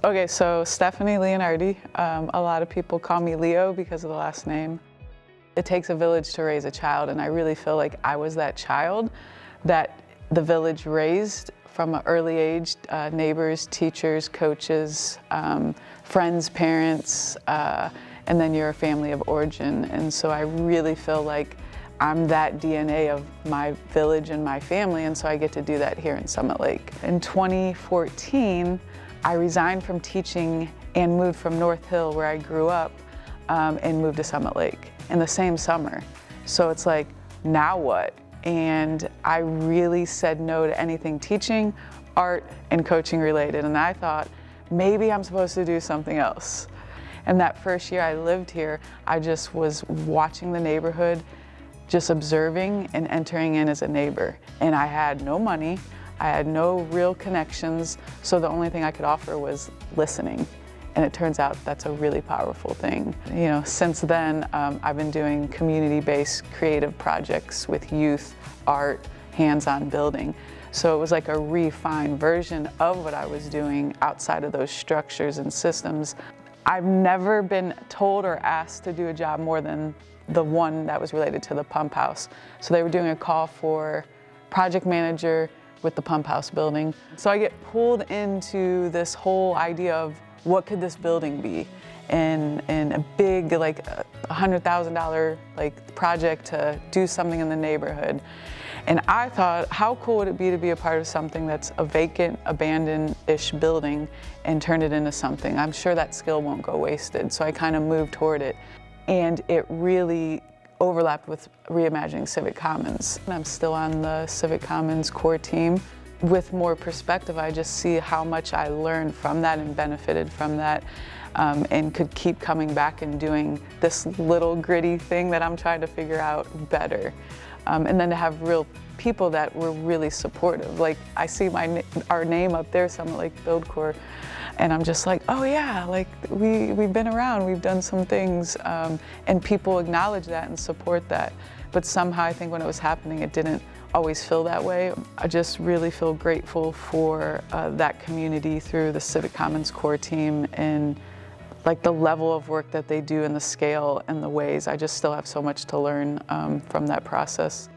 Okay, so Stephanie Leonardi. A lot of people call me Leo because of the last name. It takes a village to raise a child, and I really feel like I was that child that the village raised from an early age. Neighbors, teachers, coaches, friends, parents, and then you're a family of origin. And so I really feel like I'm that DNA of my village and my family, and so I get to do that here in Summit Lake. In 2014, I resigned from teaching and moved from North Hill, where I grew up, and moved to Summit Lake in the same summer. So it's like, now what? And I really said no to anything teaching, art, and coaching related. And I thought, maybe I'm supposed to do something else. And that first year I lived here, I just was watching the neighborhood, just observing and entering in as a neighbor. And I had no money, I had no real connections, so the only thing I could offer was listening. And it turns out that's a really powerful thing. You know, since then, I've been doing community-based creative projects with youth, art, hands-on building. So it was like a refined version of what I was doing outside of those structures and systems. I've never been told or asked to do a job more than the one that was related to the pump house. So they were doing a call for project manager with the pump house building. So I get pulled into this whole idea of what could this building be, and a big, like $100,000 like project to do something in the neighborhood. And I thought, how cool would it be to be a part of something that's a vacant, abandoned-ish building and turn it into something? I'm sure that skill won't go wasted. So I kind of moved toward it. And it really overlapped with reimagining Civic Commons. I'm still on the Civic Commons core team. With more perspective, I just see how much I learned from that and benefited from that, and could keep coming back and doing this little gritty thing that I'm trying to figure out better. And then to have real people that were really supportive. Like, I see our name up there, Summit Lake Build Corps, and I'm just like, oh yeah, like we've been around, we've done some things, and people acknowledge that and support that. But somehow I think when it was happening, it didn't always feel that way. I just really feel grateful for that community through the Civic Commons core team, and like the level of work that they do and the scale and the ways. I just still have so much to learn from that process.